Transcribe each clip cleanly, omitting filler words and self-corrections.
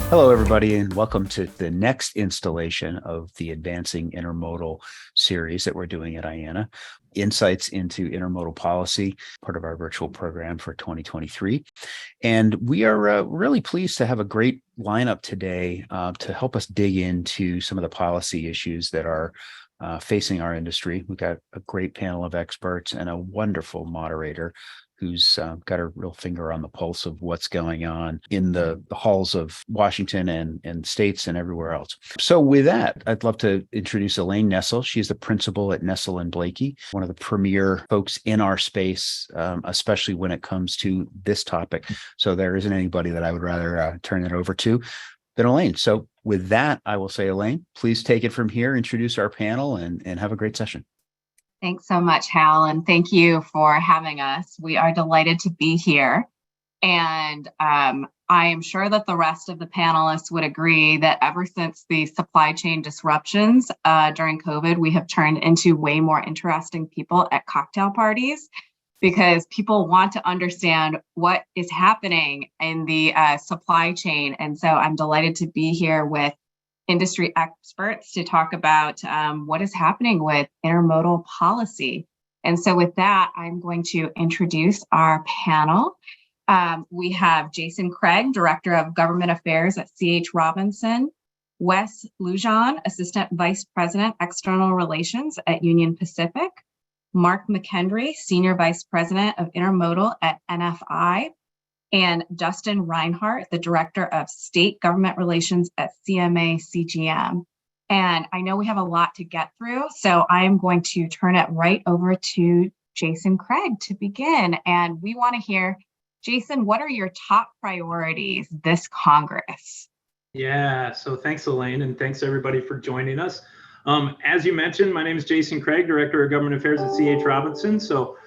Hello, everybody, and welcome to the next installation of the Advancing Intermodal series that we're doing at IANA. Insights into intermodal policy, part of our virtual program for 2023. And we are really pleased to have a great lineup today to help us dig into some of the policy issues that are facing our industry. We've got a great panel of experts and a wonderful moderator who's got a real finger on the pulse of what's going on in the halls of Washington and states and everywhere else. So with that, I'd love to introduce Elaine Nessle. She's the principal at Nessle and Blakey, one of the premier folks in our space, especially when it comes to this topic. So there isn't anybody that I would rather turn it over to than Elaine. So with that, I will say, Elaine, please take it from here, introduce our panel, and have a great session. Thanks so much, Hal, and thank you for having us. We are delighted to be here. And I am sure that the rest of the panelists would agree that ever since the supply chain disruptions during COVID, we have turned into way more interesting people at cocktail parties because people want to understand what is happening in the supply chain. And so I'm delighted to be here with industry experts to talk about what is happening with intermodal policy. And so with that, I'm going to introduce our panel. We have Jason Craig, Director of Government Affairs at C.H. Robinson, Wes Lujan, Assistant Vice President, External Relations at Union Pacific, Mark McKendry, Senior Vice President of Intermodal at NFI, and Dustin Reinhardt, the Director of State Government Relations at CMA CGM. And I know we have a lot to get through, so I'm going to turn it right over to Jason Craig to begin. And we want to hear, Jason, what are your top priorities this Congress? Yeah, so thanks, Elaine, and thanks everybody for joining us. As you mentioned, my name is Jason Craig, Director of Government Affairs at C.H. Robinson. So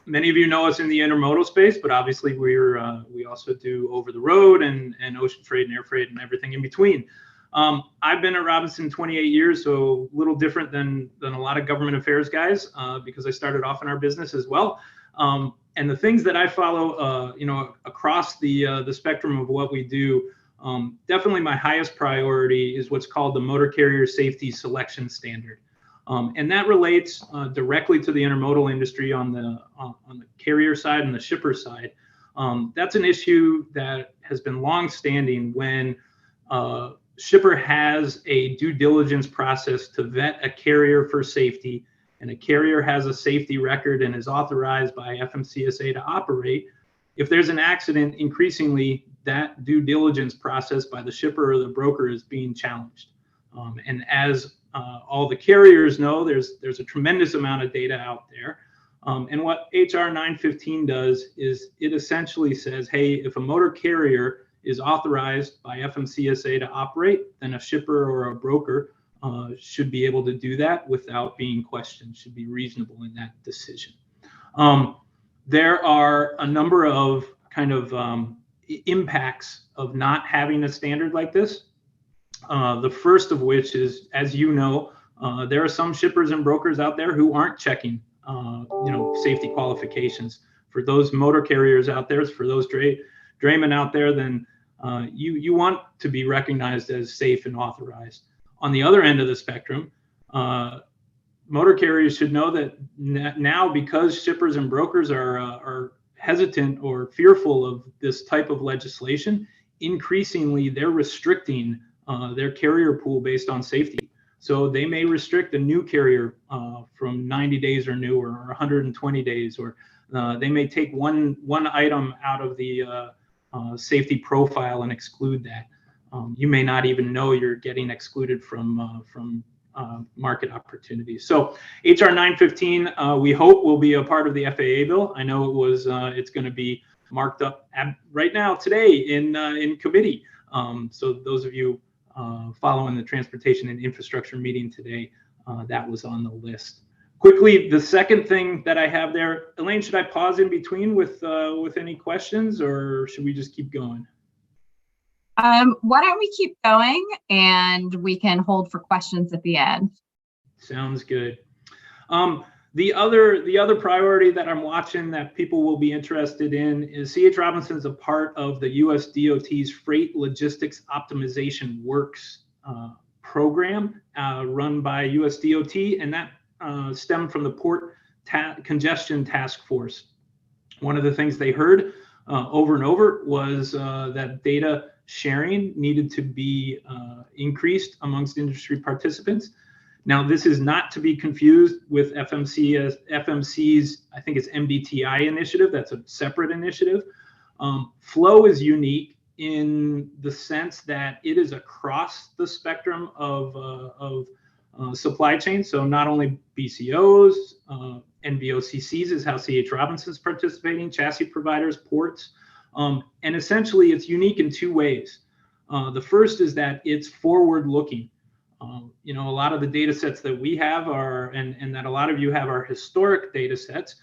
many of you know us in the intermodal space, but obviously we also do over the road and ocean freight and air freight and everything in between. I've been at Robinson 28 years, so a little different than a lot of government affairs guys because I started off in our business as well. And the things that I follow, across the spectrum of what we do, definitely my highest priority is what's called the Motor Carrier Safety Selection Standard. And that relates directly to the intermodal industry on the carrier side and the shipper side. That's an issue that has been long-standing when shipper has a due diligence process to vet a carrier for safety, and a carrier has a safety record and is authorized by FMCSA to operate. If there's an accident, increasingly that due diligence process by the shipper or the broker is being challenged. And as all the carriers know, there's a tremendous amount of data out there. And what HR 915 does is it essentially says, hey, if a motor carrier is authorized by FMCSA to operate, then a shipper or a broker should be able to do that without being questioned, should be reasonable in that decision. There are a number of kind of impacts of not having a standard like this. The first of which is, as you know, there are some shippers and brokers out there who aren't checking, safety qualifications. For those motor carriers out there, for those draymen out there, then you want to be recognized as safe and authorized. On the other end of the spectrum, motor carriers should know that now, because shippers and brokers are hesitant or fearful of this type of legislation, increasingly they're restricting their carrier pool based on safety. So they may restrict a new carrier from 90 days or newer, or 120 days, or they may take one item out of the safety profile and exclude that. You may not even know you're getting excluded from market opportunities. So HR 915, we hope will be a part of the FAA bill. I know it's going to be marked up right now today in committee. So those of you following the Transportation and Infrastructure meeting today, that was on the list. Quickly, the second thing that I have there, Elaine, should I pause in between with any questions, or should we just keep going? Why don't we keep going, and we can hold for questions at the end. Sounds good. The other priority that I'm watching that people will be interested in is C.H. Robinson is a part of the U.S. DOT's Freight Logistics Optimization Works program run by U.S. DOT, and that stemmed from the Port Congestion Task Force. One of the things they heard over and over was that data sharing needed to be increased amongst industry participants. Now, this is not to be confused with FMC's, I think it's MDTI initiative. That's a separate initiative. Flow is unique in the sense that it is across the spectrum of supply chain. So not only BCOs, NVOCCs is how C.H. Robinson's participating, chassis providers, ports. And essentially, it's unique in two ways. The first is that it's forward-looking. A lot of the data sets that we have are, and that a lot of you have, are historic data sets.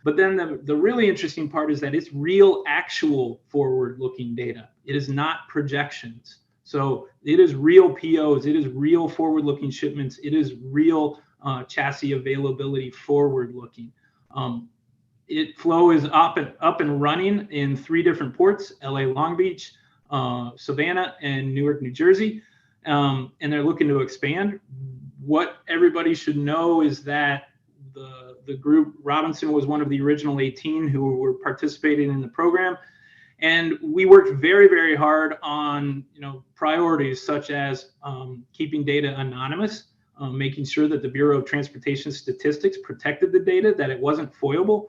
But then the really interesting part is that it's real, actual forward-looking data. It is not projections. So it is real POs. It is real forward-looking shipments. It is real chassis availability forward-looking. Flow is up and running in 3 different ports: LA, Long Beach, Savannah, and Newark, New Jersey. And they're looking to expand. What everybody should know is that the group, Robinson was one of the original 18 who were participating in the program. And we worked very, very hard on priorities such as keeping data anonymous, making sure that the Bureau of Transportation Statistics protected the data, that it wasn't foilable,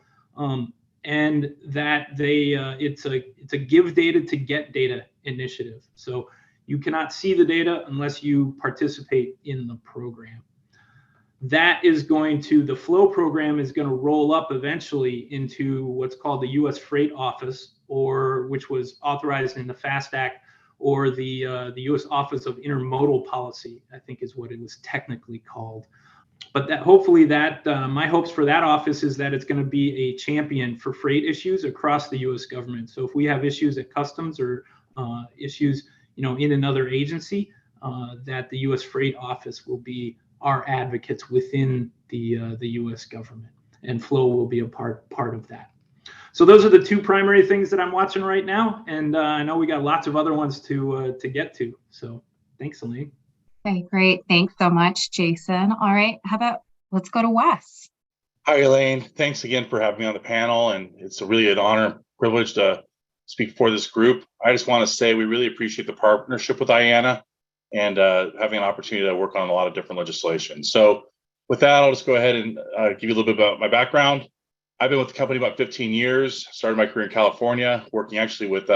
and that it's a give data to get data initiative. So you cannot see the data unless you participate in the program. The Flow program is going to roll up eventually into what's called the U.S. Freight Office, or which was authorized in the FAST Act, or the U.S. Office of Intermodal Policy, I think is what it was technically called. But hopefully my hopes for that office is that it's going to be a champion for freight issues across the U.S. government. So if we have issues at Customs or issues in another agency, that the U.S. Freight Office will be our advocates within the U.S. government, and Flow will be a part of that. So those are the 2 primary things that I'm watching right now, and I know we got lots of other ones to get to. So thanks, Elaine. Okay, great. Thanks so much, Jason. All right, let's go to Wes. Hi, Elaine. Thanks again for having me on the panel, and it's really an honor and privilege to speak for this group. I just want to say we really appreciate the partnership with IANA and having an opportunity to work on a lot of different legislation. So with that, I'll just go ahead and give you a little bit about my background. I've been with the company about 15 years, started my career in California, working actually with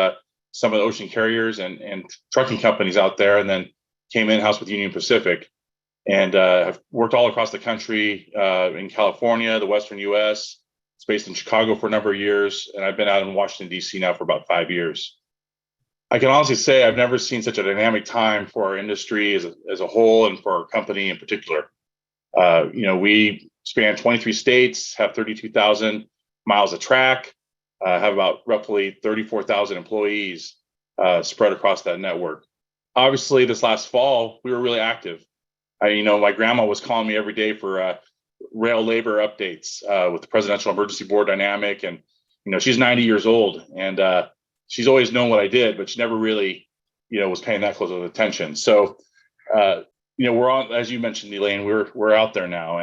some of the ocean carriers and trucking companies out there, and then came in-house with Union Pacific. And I've worked all across the country, in California, the Western US. It's based in Chicago for a number of years, and I've been out in Washington, D.C. now for about 5 years. I can honestly say I've never seen such a dynamic time for our industry as a whole, and for our company in particular. We span 23 states, have 32,000 miles of track, have about roughly 34,000 employees spread across that network. Obviously, this last fall, we were really active. My grandma was calling me every day for rail labor updates with the Presidential Emergency Board dynamic. And, she's 90 years old, and she's always known what I did, but she never really, was paying that close of attention. So, we're on, as you mentioned, Elaine, we're out there now.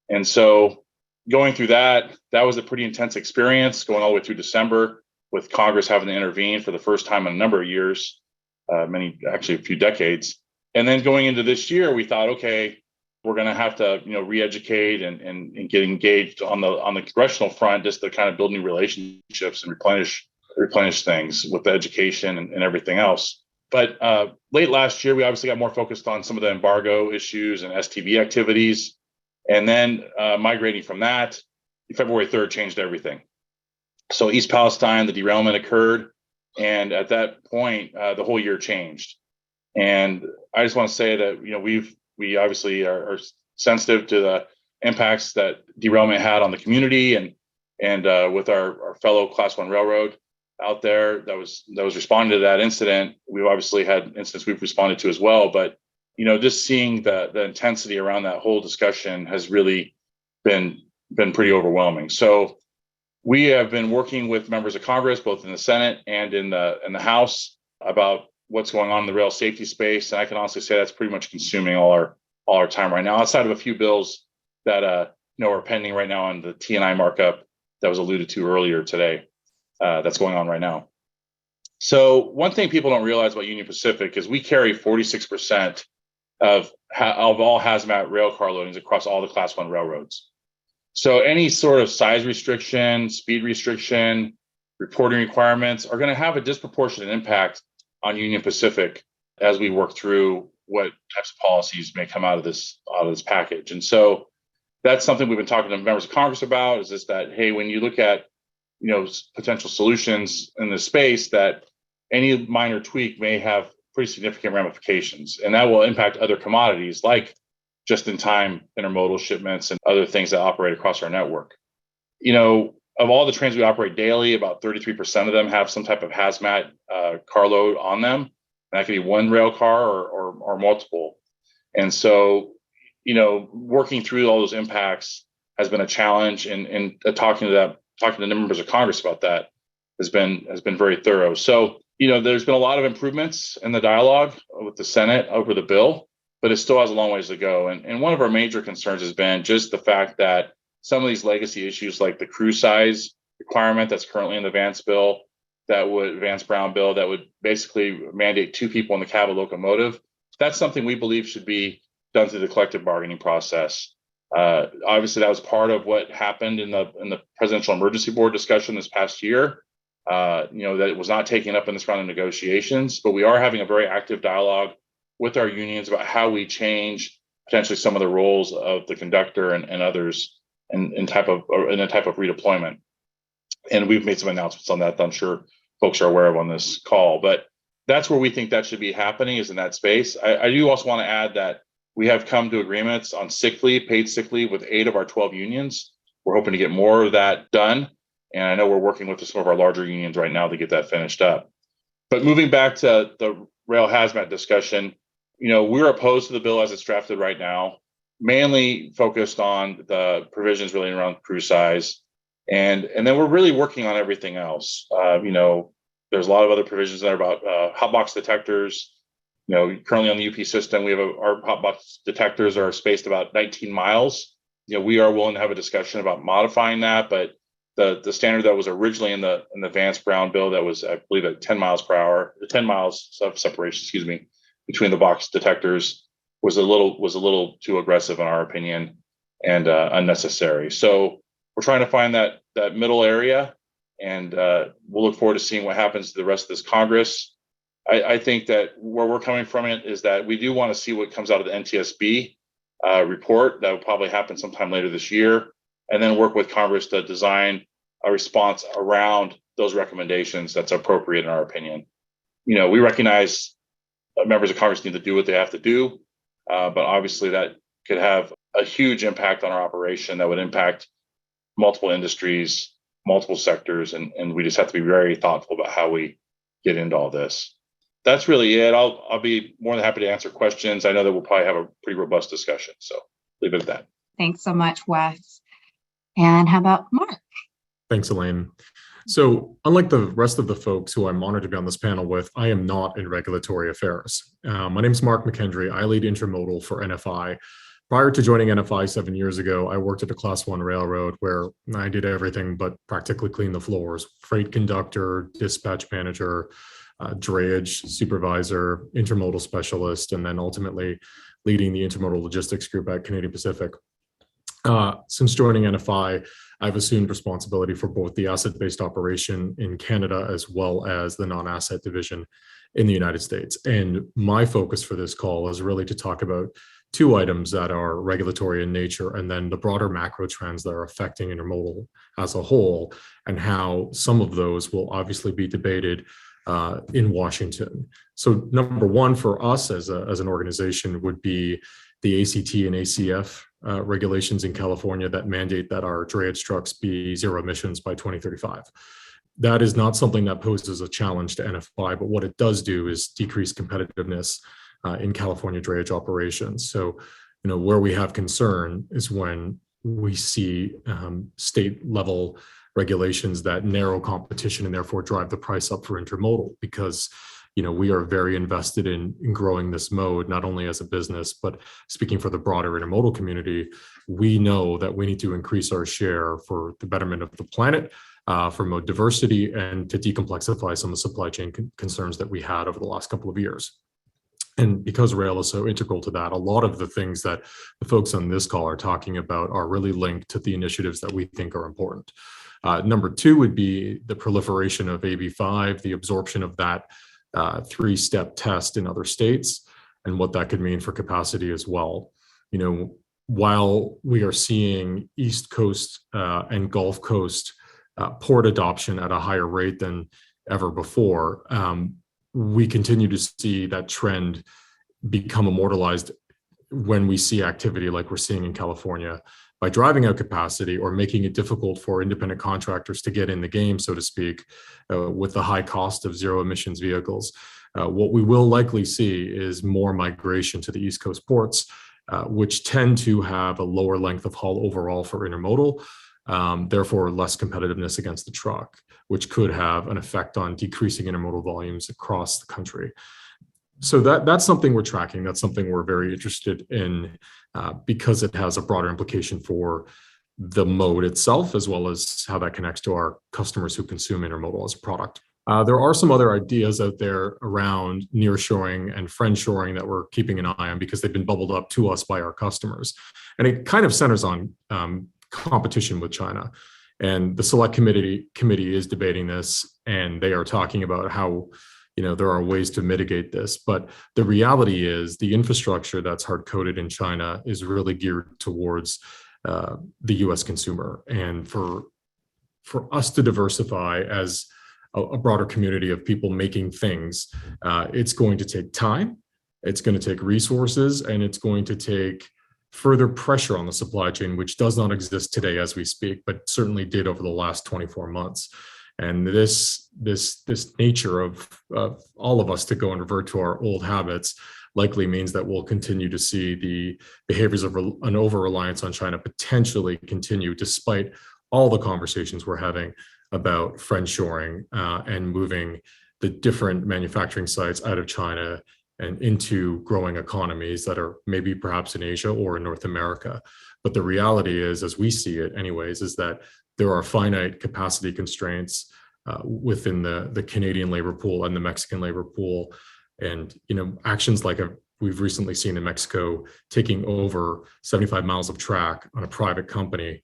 And so going through that was a pretty intense experience, going all the way through December, with Congress having to intervene for the first time in a number of years, a few decades. And then going into this year, we thought, okay, we're going to have to, re-educate and get engaged on the congressional front, just to kind of build new relationships and replenish things with the education and everything else. But late last year, we obviously got more focused on some of the embargo issues and STB activities. And then migrating from that, February 3rd changed everything. So East Palestine, the derailment occurred. And at that point, the whole year changed. And I just want to say that, we obviously are sensitive to the impacts that derailment had on the community and with our fellow Class 1 railroad out there that was responding to that incident. We've obviously had incidents we've responded to as well, but just seeing the intensity around that whole discussion has really been been pretty overwhelming. So we have been working with members of Congress, both in the Senate and in the House, about what's going on in the rail safety space. And I can honestly say that's pretty much consuming all our time right now, outside of a few bills that are pending right now on the T&I markup that was alluded to earlier today. That's going on right now. So one thing people don't realize about Union Pacific is we carry 46% of all hazmat rail car loadings across all the Class 1 railroads. So any sort of size restriction, speed restriction, reporting requirements are going to have a disproportionate impact on Union Pacific as we work through what types of policies may come out of this package. And so that's something we've been talking to members of Congress about, is just that, hey, when you look at potential solutions in the space, that any minor tweak may have pretty significant ramifications, and that will impact other commodities like just-in-time intermodal shipments and other things that operate across our network. Of all the trains we operate daily, about 33% of them have some type of hazmat carload on them. And that could be one rail car or multiple. And so, working through all those impacts has been a challenge, and talking to the members of Congress about that has been very thorough. So, there's been a lot of improvements in the dialogue with the Senate over the bill, but it still has a long ways to go. And one of our major concerns has been just the fact that some of these legacy issues, like the crew size requirement that's currently in the Vance Brown bill, that would basically mandate 2 people in the cab of locomotive. That's something we believe should be done through the collective bargaining process. Obviously, that was part of what happened in the Presidential Emergency Board discussion this past year. That it was not taken up in this round of negotiations, but we are having a very active dialogue with our unions about how we change potentially some of the roles of the conductor and others in a type of redeployment. And we've made some announcements on that I'm sure folks are aware of on this call. But that's where we think that should be happening, is in that space. I do also want to add that we have come to agreements on paid sick leave with 8 of our 12 unions. We're hoping to get more of that done. And I know we're working with some of our larger unions right now to get that finished up. But moving back to the rail hazmat discussion, we're opposed to the bill as it's drafted right now, mainly focused on the provisions relating around crew size. And then we're really working on everything else. There's a lot of other provisions that are about hotbox detectors. Currently on the UP system, we have our hotbox detectors are spaced about 19 miles. We are willing to have a discussion about modifying that, but the standard that was originally in the Vance Brown bill, that was, I believe, at 10 miles per hour, 10 miles of separation, between the box detectors was a little too aggressive in our opinion, and unnecessary. So we're trying to find that middle area, and we'll look forward to seeing what happens to the rest of this Congress. I think that where we're coming from it is that we do want to see what comes out of the NTSB report. That will probably happen sometime later this year, and then work with Congress to design a response around those recommendations that's appropriate in our opinion. We recognize members of Congress need to do what they have to do, but obviously that could have a huge impact on our operation that would impact multiple industries, multiple sectors, and we just have to be very thoughtful about how we get into all this. That's really it. I'll be more than happy to answer questions. I know that we'll probably have a pretty robust discussion, so leave it at that. Thanks so much, Wes. And how about Mark? Thanks, Elaine. So unlike the rest of the folks who I'm honored to be on this panel with, I am not in regulatory affairs. My name is Mark McKendry. I lead Intermodal for NFI. Prior to joining NFI 7 years ago, I worked at a Class 1 railroad where I did everything but practically clean the floors: freight conductor, dispatch manager, drayage supervisor, intermodal specialist, and then ultimately leading the intermodal logistics group at Canadian Pacific. Since joining NFI, I've assumed responsibility for both the asset-based operation in Canada as well as the non-asset division in the United States. And my focus for this call is really to talk about 2 items that are regulatory in nature, and then the broader macro trends that are affecting intermodal as a whole, and how some of those will obviously be debated in Washington. So number 1 for us as an organization would be the ACT and ACF regulations in California that mandate that our drayage trucks be zero emissions by 2035. That is not something that poses a challenge to NFI, but what it does do is decrease competitiveness in California drayage operations. So, where we have concern is when we see state level regulations that narrow competition and therefore drive the price up for intermodal, because we are very invested in growing this mode, not only as a business, but speaking for the broader intermodal community. We know that we need to increase our share for the betterment of the planet, for mode diversity, and to decomplexify some of the supply chain concerns that we had over the last couple of years. And because rail is so integral to that, a lot of the things that the folks on this call are talking about are really linked to the initiatives that we think are important. Number two would be the proliferation of AB5, the absorption of that three-step test in other states, and what that could mean for capacity as well. While we are seeing East Coast and Gulf Coast port adoption at a higher rate than ever before, we continue to see that trend become immortalized when we see activity like we're seeing in California, by driving out capacity or making it difficult for independent contractors to get in the game, so to speak, with the high cost of zero emissions vehicles. What we will likely see is more migration to the East Coast ports, which tend to have a lower length of haul overall for intermodal, therefore less competitiveness against the truck, which could have an effect on decreasing intermodal volumes across the country. So that's something we're tracking. That's something we're very interested in, because it has a broader implication for the mode itself, as well as how that connects to our customers who consume intermodal as a product. There are some other ideas out there around nearshoring and friendshoring that we're keeping an eye on, because they've been bubbled up to us by our customers. And it kind of centers on competition with China. And the select committee is debating this, and they are talking about how there are ways to mitigate this. But the reality is the infrastructure that's hard-coded in China is really geared towards the US consumer. And for us to diversify as a broader community of people making things, it's going to take time, it's going to take resources, and it's going to take further pressure on the supply chain, which does not exist today as we speak, but certainly did over the last 24 months. And this nature of all of us to go and revert to our old habits likely means that we'll continue to see the behaviors of an over-reliance on China potentially continue, despite all the conversations we're having about friendshoring and moving the different manufacturing sites out of China and into growing economies that are maybe perhaps in Asia or in North America. But the reality is, as we see it anyways, is that there are finite capacity constraints within the Canadian labor pool and the Mexican labor pool. And actions like we've recently seen in Mexico taking over 75 miles of track on a private company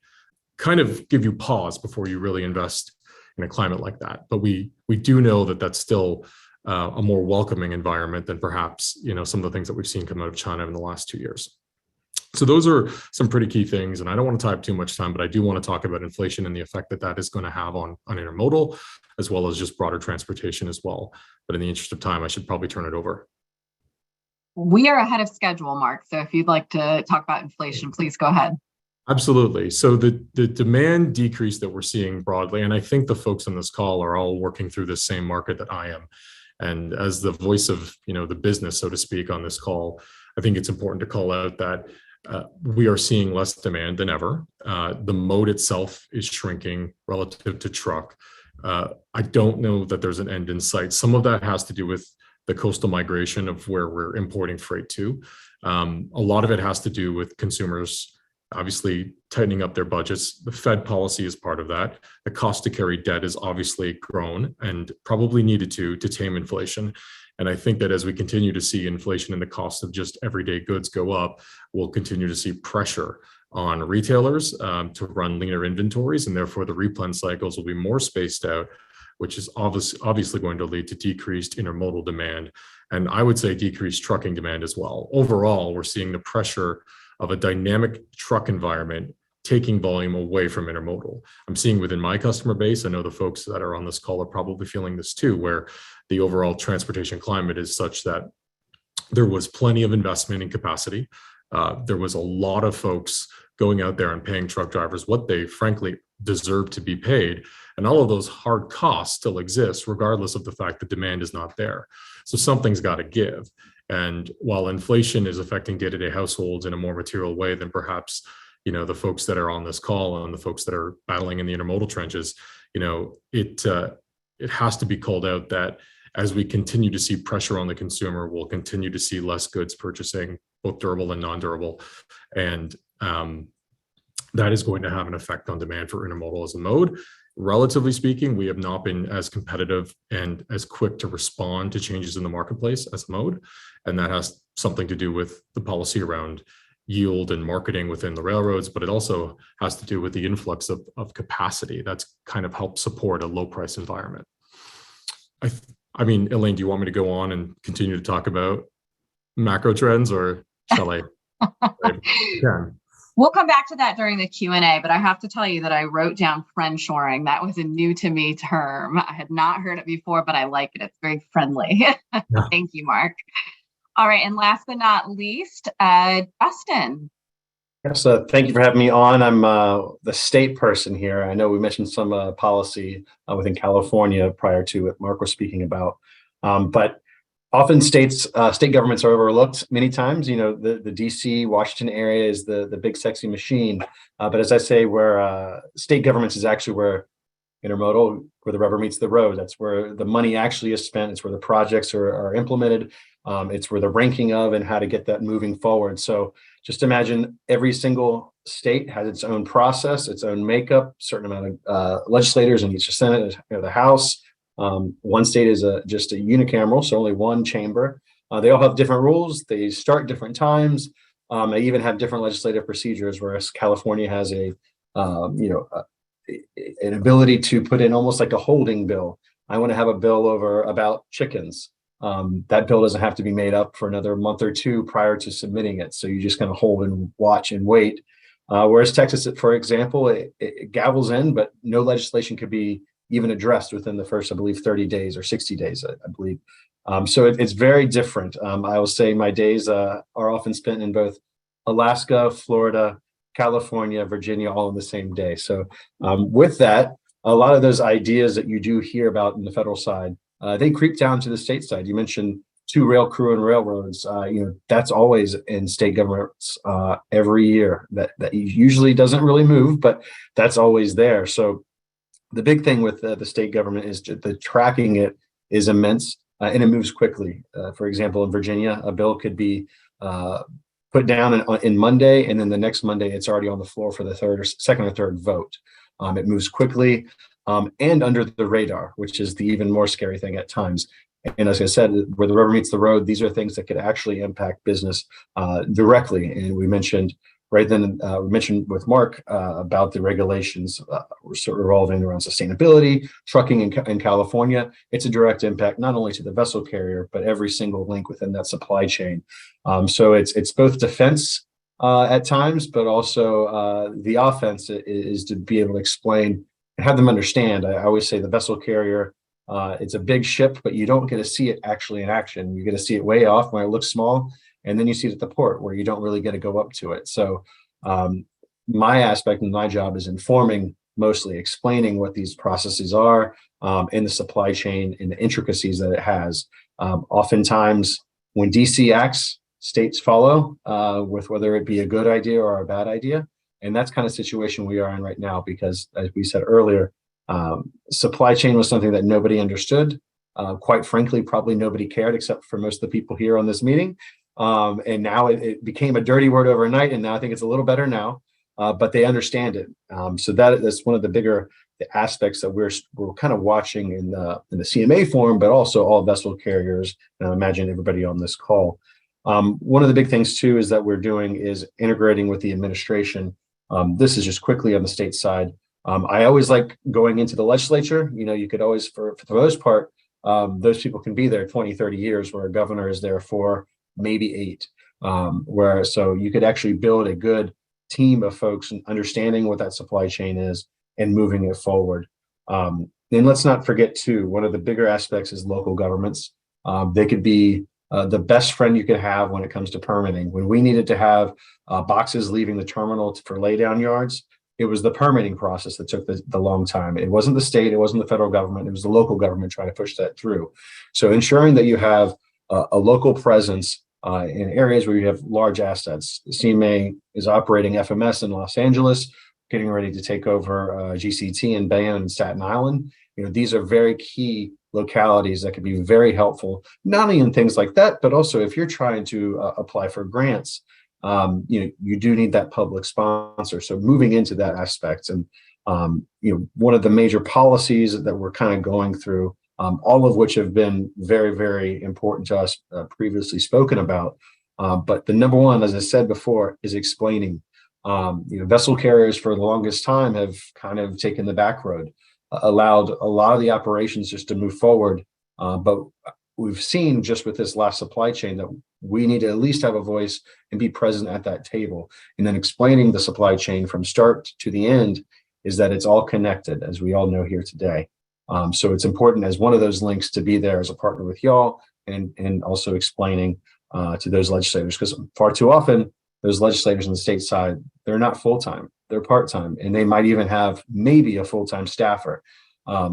kind of give you pause before you really invest in a climate like that. But we do know that that's still a more welcoming environment than perhaps some of the things that we've seen come out of China in the last 2 years. So those are some pretty key things, and I don't want to tie up too much time, but I do want to talk about inflation and the effect that is going to have on intermodal, as well as just broader transportation as well. But in the interest of time, I should probably turn it over. We are ahead of schedule, Mark. So if you'd like to talk about inflation, please go ahead. Absolutely. So the demand decrease that we're seeing broadly, and I think the folks on this call are all working through the same market that I am. And as the voice of the business, so to speak, on this call, I think it's important to call out that we are seeing less demand than ever. The mode itself is shrinking relative to truck. I don't know that there's an end in sight. Some of that has to do with the coastal migration of where we're importing freight to. A lot of it has to do with consumers obviously tightening up their budgets. The Fed policy is part of that. The cost to carry debt has obviously grown and probably needed to tame inflation. And I think that as we continue to see inflation and the cost of just everyday goods go up, we'll continue to see pressure on retailers to run leaner inventories, and therefore the replen cycles will be more spaced out, which is obviously going to lead to decreased intermodal demand, and I would say decreased trucking demand as well. Overall, we're seeing the pressure of a dynamic truck environment taking volume away from intermodal. I'm seeing within my customer base, I know the folks that are on this call are probably feeling this too, where the overall transportation climate is such that there was plenty of investment in capacity. There was a lot of folks going out there and paying truck drivers what they frankly deserve to be paid. And all of those hard costs still exist, regardless of the fact that demand is not there. So something's got to give. And while inflation is affecting day-to-day households in a more material way than perhaps the folks that are on this call and the folks that are battling in the intermodal trenches, it has to be called out that as we continue to see pressure on the consumer, we'll continue to see less goods purchasing, both durable and non-durable. And that is going to have an effect on demand for intermodal as a mode. Relatively speaking, we have not been as competitive and as quick to respond to changes in the marketplace as a mode. And that has something to do with the policy around yield and marketing within the railroads, but it also has to do with the influx of capacity that's kind of helped support a low price environment. I mean, Elaine, do you want me to go on and continue to talk about macro trends, or shall I? We'll come back to that during the Q&A, but I have to tell you that I wrote down friendshoring. That was a new to me term. I had not heard it before, but I like it. It's very friendly. Yeah. Thank you, Mark. All right, and last but not least, Dustin. Yes, thank you for having me on. I'm the state person here. I know we mentioned some policy within California prior to what Mark was speaking about, but often state governments are overlooked many times. The DC, Washington area is the big sexy machine, but as I say, where state governments is actually where intermodal, where the rubber meets the road. That's where the money actually is spent. It's where the projects are implemented. It's where the ranking of and how to get that moving forward. So just imagine every single state has its own process, its own makeup, certain amount of legislators in each Senate, the House. One state is just a unicameral, so only one chamber. They all have different rules. They start different times. They even have different legislative procedures, whereas California has an ability to put in almost like a holding bill. I want to have a bill about chickens. That bill doesn't have to be made up for another month or two prior to submitting it. So you just kind of hold and watch and wait. Whereas Texas, for example, it gavels in, but no legislation could be even addressed within the first, I believe, 30 days or 60 days, I believe. So it's very different. I will say my days are often spent in both Alaska, Florida, California, Virginia, all in the same day. So with that, a lot of those ideas that you do hear about in the federal side, they creep down to the state side. You mentioned two rail crew and railroads. That's always in state governments every year. That usually doesn't really move, but that's always there. So the big thing with the state government is the tracking it is immense and it moves quickly. For example, in Virginia, a bill could be put down in Monday, and then the next Monday it's already on the floor for the second or third vote. It moves quickly and under the radar, which is the even more scary thing at times. And as I said, where the rubber meets the road, these are things that could actually impact business directly. And we mentioned with Mark about the regulations revolving around sustainability, trucking in California. It's a direct impact not only to the vessel carrier, but every single link within that supply chain. So it's both defense at times, but also the offense is to be able to explain and have them understand. I always say the vessel carrier, it's a big ship, but you don't get to see it actually in action. You get to see it way off when it looks small. And then you see it at the port where you don't really get to go up to it. So my aspect and my job is informing, mostly explaining what these processes are in the supply chain and the intricacies that it has. Oftentimes when DC acts, states follow with whether it be a good idea or a bad idea. And that's kind of situation we are in right now, because as we said earlier, supply chain was something that nobody understood. Quite frankly, probably nobody cared except for most of the people here on this meeting. And now it became a dirty word overnight, and now I think it's a little better now, but they understand it. So that's one of the bigger aspects that we're kind of watching in the CMA forum, but also all vessel carriers, and I imagine everybody on this call. One of the big things too is that we're doing is integrating with the administration. This is just quickly on the state side. I always like going into the legislature. You could always, for the most part, those people can be there 20, 30 years, where a governor is there for maybe 8, so you could actually build a good team of folks and understanding what that supply chain is and moving it forward. And let's not forget too, one of the bigger aspects is local governments. They could be the best friend you could have when it comes to permitting. When we needed to have boxes leaving the terminal for laydown yards, it was the permitting process that took the long time. It wasn't the state, it wasn't the federal government, it was the local government trying to push that through. So ensuring that you have a local presence in areas where you have large assets. The CMA is operating FMS in Los Angeles, getting ready to take over GCT in Bayonne and Staten Island. These are very key localities that could be very helpful, not only in things like that, but also if you're trying to apply for grants, you do need that public sponsor. So moving into that aspect, and one of the major policies that we're kind of going through, all of which have been very, very important to us, previously spoken about. But the number one, as I said before, is explaining. Vessel carriers for the longest time have kind of taken the back road, allowed a lot of the operations just to move forward. But we've seen just with this last supply chain that we need to at least have a voice and be present at that table. And then explaining the supply chain from start to the end is that it's all connected, as we all know here today. So it's important as one of those links to be there as a partner with y'all, and also explaining to those legislators, because far too often those legislators on the state side, they're not full-time, they're part-time, and they might even have maybe a full-time staffer.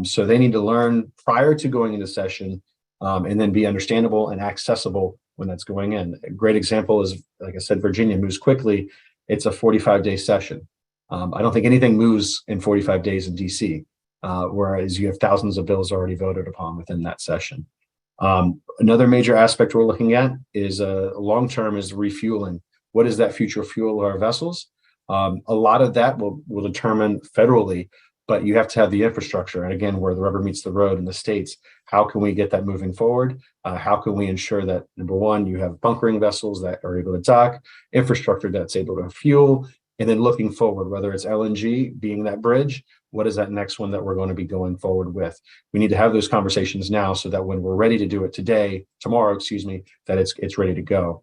So they need to learn prior to going into session, and then be understandable and accessible when that's going in. A great example is, like I said, Virginia moves quickly. It's a 45-day session. I don't think anything moves in 45 days in DC, whereas you have thousands of bills already voted upon within that session. Another major aspect we're looking at is long-term is refueling. What is that future fuel of our vessels? A lot of that will determine federally, but you have to have the infrastructure. And again, where the rubber meets the road in the states, how can we get that moving forward? How can we ensure that, number one, you have bunkering vessels that are able to dock, infrastructure that's able to fuel, and then looking forward, whether it's LNG being that bridge, what is that next one that we're going to be going forward with? We need to have those conversations now so that when we're ready to do it tomorrow, that it's ready to go.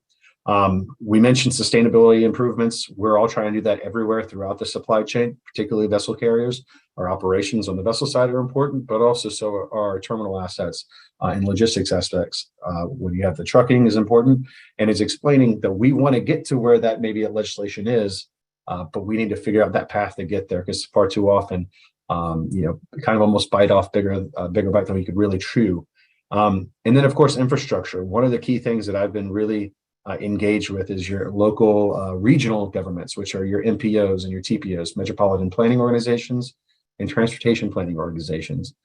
We mentioned sustainability improvements. We're all trying to do that everywhere throughout the supply chain, particularly vessel carriers. Our operations on the vessel side are important, but also so are our terminal assets and logistics aspects. When you have the trucking is important, and it's explaining that we want to get to where that maybe legislation is, but we need to figure out that path to get there, because far too often, kind of almost bite off bigger bite than we could really chew. And then, of course, infrastructure. One of the key things that I've been really engaged with is your local regional governments, which are your MPOs and your TPOs, metropolitan planning organizations and transportation planning organizations.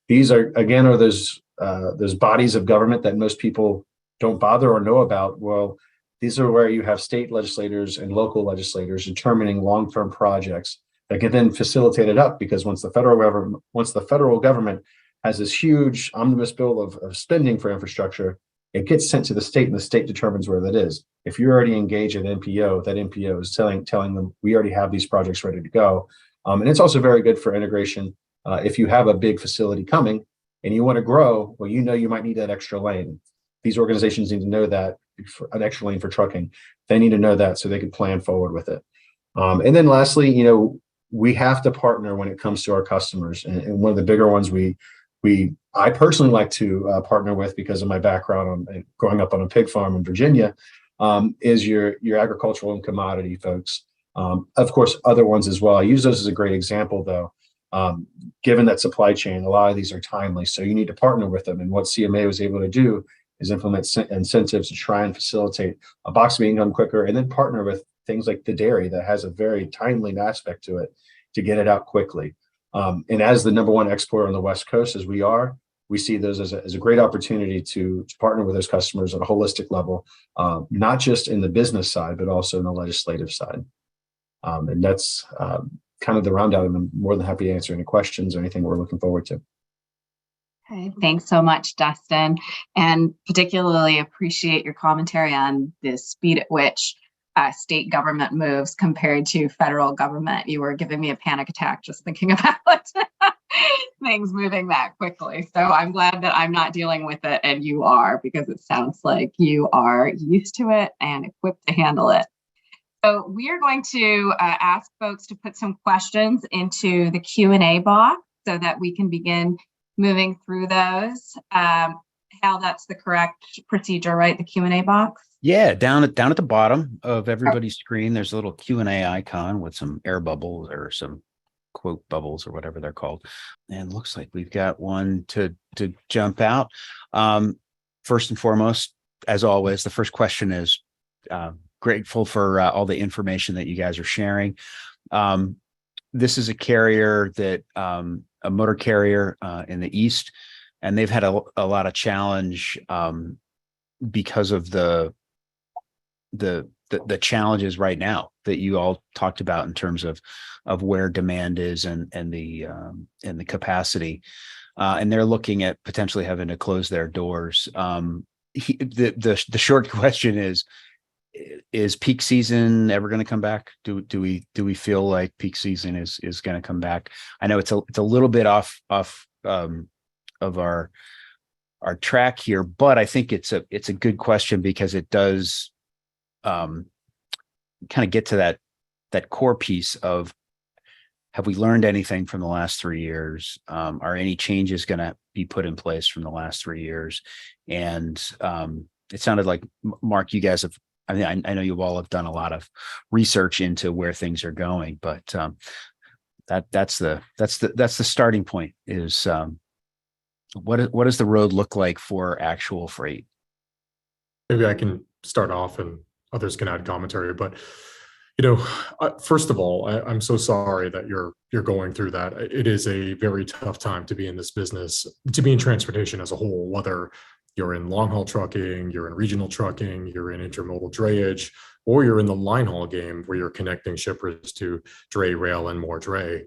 These are those bodies of government that most people don't bother or know about. Well, these are where you have state legislators and local legislators determining long-term projects that can then facilitate it up, because once the federal government has this huge omnibus bill of spending for infrastructure, it gets sent to the state, and the state determines where that is. If you already engage an MPO, that MPO is telling them, we already have these projects ready to go. And it's also very good for integration. If you have a big facility coming and you want to grow, well, you might need that extra lane. These organizations need to know that, an extra lane for trucking. They need to know that so they can plan forward with it. And then lastly, we have to partner when it comes to our customers. And one of the bigger ones I personally like to partner with, because of my background on growing up on a pig farm in Virginia, is your agricultural and commodity folks. Of course, other ones as well. I use those as a great example, though. Given that supply chain, a lot of these are timely, so you need to partner with them. And what CMA was able to do is implement incentives to try and facilitate a box being done quicker, and then partner with things like the dairy that has a very timely aspect to it to get it out quickly. And as the number one exporter on the West Coast, as we see those as a great opportunity to partner with those customers at a holistic level, not just in the business side, but also in the legislative side. And that's kind of the rundown. I'm more than happy to answer any questions or anything we're looking forward to. Okay, thanks so much, Dustin, and particularly appreciate your commentary on the speed at which state government moves compared to federal government. You were giving me a panic attack just thinking about things moving that quickly. So I'm glad that I'm not dealing with it and you are, because it sounds like you are used to it and equipped to handle it. So we are going to ask folks to put some questions into the Q&A box so that we can begin moving through those. Hal, that's the correct procedure, right? The Q&A box? Yeah, down at the bottom of everybody's screen, there's a little Q&A icon with some air bubbles or some quote bubbles or whatever they're called. And looks like we've got one to jump out. First and foremost, as always, the first question is grateful for all the information that you guys are sharing. This is a carrier that a motor carrier in the East, and they've had a lot of challenge because of the challenges right now that you all talked about in terms of where demand is and the capacity, and they're looking at potentially having to close their doors. The short question is peak season ever going to come back? Do we feel like peak season is going to come back? I know it's a little bit off of our track here, but I think it's a good question because it does kind of get to that core piece of, have we learned anything from the last 3 years? Are any changes going to be put in place from the last 3 years? And it sounded like, Mark, you guys have, I mean, I know you all have done a lot of research into where things are going, but that's the starting point. Is what does the road look like for actual freight? Maybe I can start off and others can add commentary, but first of all, I'm so sorry that you're going through that. It is a very tough time to be in this business, to be in transportation as a whole, whether you're in long haul trucking, you're in regional trucking, you're in intermodal drayage, or you're in the line haul game where you're connecting shippers to dray, rail, and more dray.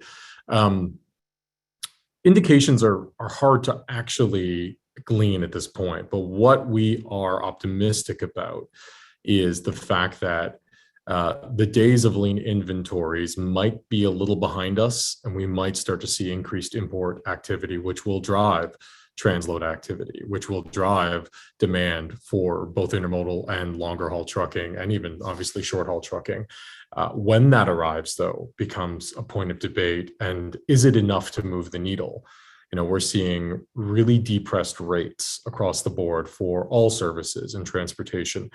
Indications are hard to actually glean at this point, but what we are optimistic about is the fact that the days of lean inventories might be a little behind us, and we might start to see increased import activity, which will drive transload activity, which will drive demand for both intermodal and longer haul trucking, and even obviously short haul trucking. When that arrives, though, becomes a point of debate. And is it enough to move the needle? We're seeing really depressed rates across the board for all services and transportation.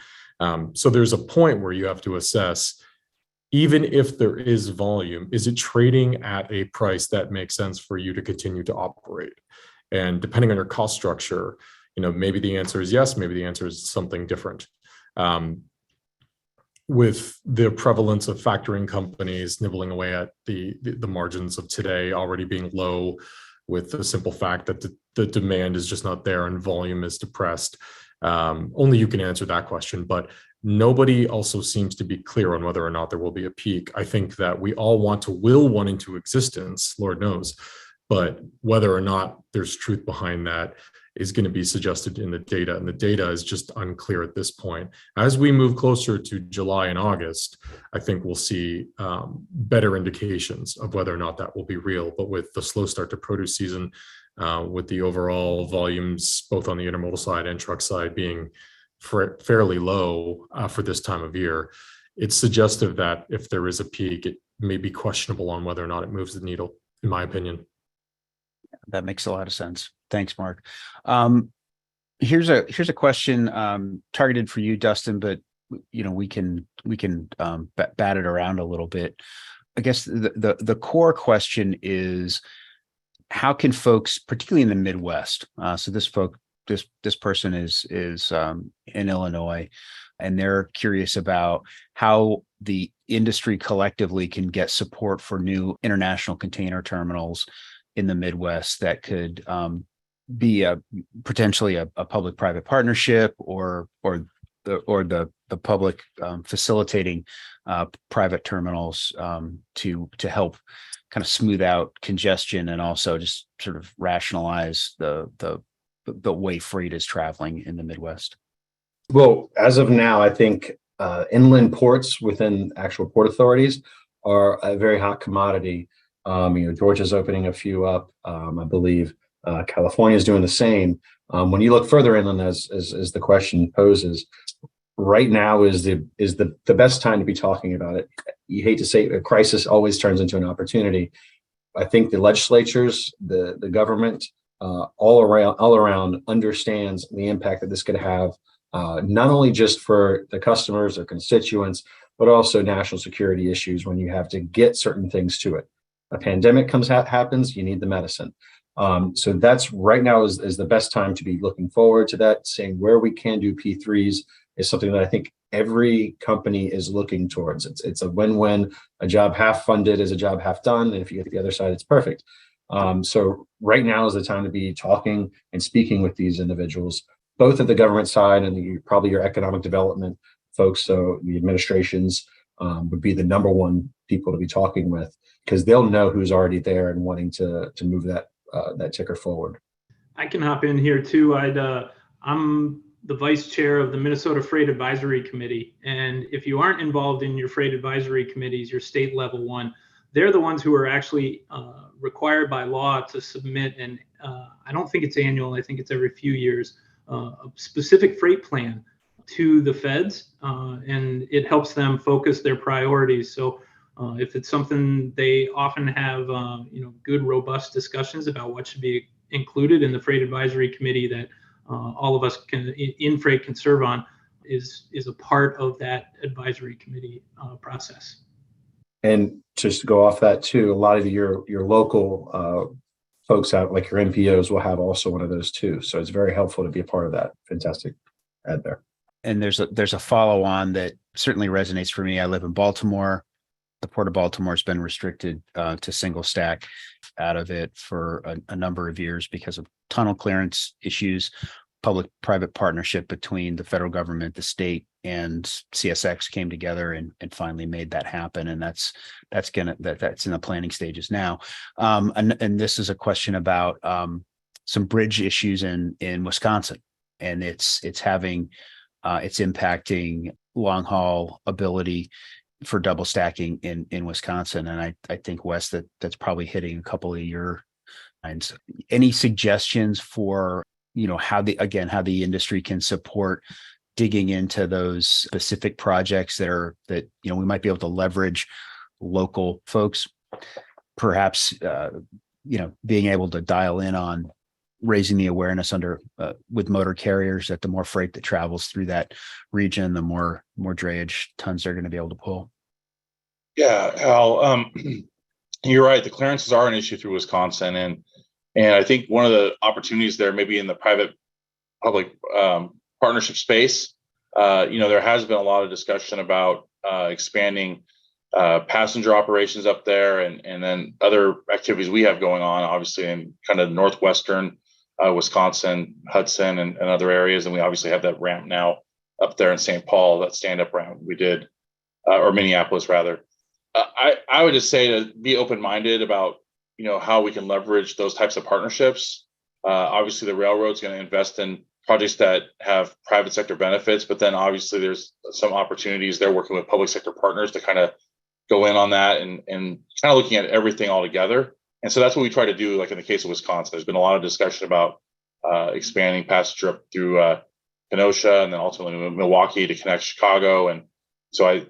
So there's a point where you have to assess, even if there is volume, is it trading at a price that makes sense for you to continue to operate? And depending on your cost structure, maybe the answer is yes, maybe the answer is something different. With the prevalence of factoring companies nibbling away at the margins of today already being low, with the simple fact that the demand is just not there and volume is depressed, only you can answer that question. But nobody also seems to be clear on whether or not there will be a peak. I think that we all want to will one into existence, Lord knows, but whether or not there's truth behind that is going to be suggested in the data, and the data is just unclear at this point. As we move closer to July and August, I think we'll see better indications of whether or not that will be real. But with the slow start to produce season, with the overall volumes both on the intermodal side and truck side being fairly low for this time of year, it's suggestive that if there is a peak, it may be questionable on whether or not it moves the needle, in my opinion. That makes a lot of sense. Thanks, Mark. Here's a question targeted for you, Dustin, but we can bat it around a little bit. I guess the core question is, how can folks, particularly in the Midwest, so this person is in Illinois, and they're curious about how the industry collectively can get support for new international container terminals in the Midwest that could be potentially a public-private partnership, or the public facilitating private terminals to help kind of smooth out congestion and also just sort of rationalize the way freight is traveling in the Midwest. Well, as of now, I think inland ports within actual port authorities are a very hot commodity. Georgia's opening a few up. I believe California is doing the same. When you look further inland, as the question poses, right now is the best time to be talking about it. You hate to say it, a crisis always turns into an opportunity. I think the legislatures, the government, all around understands the impact that this could have, not only just for the customers or constituents, but also national security issues when you have to get certain things to it. A pandemic happens, you need the medicine. So that's right now is the best time to be looking forward to that. Saying where we can do P3s is something that I think every company is looking towards. It's a win-win. A job half funded is a job half done, and if you get the other side, it's perfect. So right now is the time to be talking and speaking with these individuals, both at the government side and probably your economic development folks. So the administrations would be the number one people to be talking with, because they'll know who's already there and wanting to move that ticker forward. I can hop in here too. I'm the vice chair of the Minnesota Freight Advisory Committee. And if you aren't involved in your freight advisory committees, your state level one, they're the ones who are actually required by law to submit, and I don't think it's annual, I think it's every few years, a specific freight plan to the feds, and it helps them focus their priorities. So if it's something, they often have good, robust discussions about what should be included in the Freight Advisory Committee that all of us in freight can serve on, is a part of that advisory committee process. And just to go off that too, a lot of your local folks out, like your NPOs, will have also one of those too. So it's very helpful to be a part of that. Fantastic add there. And there's a follow on that certainly resonates for me. I live in Baltimore. The Port of Baltimore has been restricted to single stack out of it for a number of years because of tunnel clearance issues. Public-private partnership between the federal government, the state, and CSX came together and finally made that happen. And that's in the planning stages now. And this is a question about some bridge issues in Wisconsin, and it's impacting long haul ability for double stacking in Wisconsin. And I think, Wes, that's probably hitting a couple of your minds. Any suggestions for how the industry can support digging into those specific projects that we might be able to leverage local folks, perhaps being able to dial in on raising the awareness with motor carriers that the more freight that travels through that region, the more drayage tons they're going to be able to pull. Yeah, Al, you're right. The clearances are an issue through Wisconsin, and I think one of the opportunities there, maybe in the private-public partnership space, there has been a lot of discussion about expanding passenger operations up there, and then other activities we have going on, obviously in kind of northwestern Wisconsin, Hudson, and other areas. And we obviously have that ramp now up there in St. Paul, that stand-up ramp we did, or Minneapolis rather. I would just say to be open-minded about how we can leverage those types of partnerships. Obviously, the railroad's going to invest in projects that have private sector benefits, but then obviously there's some opportunities there working with public sector partners to kind of go in on that and kind of looking at everything all together. And so that's what we try to do. Like in the case of Wisconsin, there's been a lot of discussion about expanding passenger up through Kenosha and then ultimately Milwaukee to connect Chicago. And so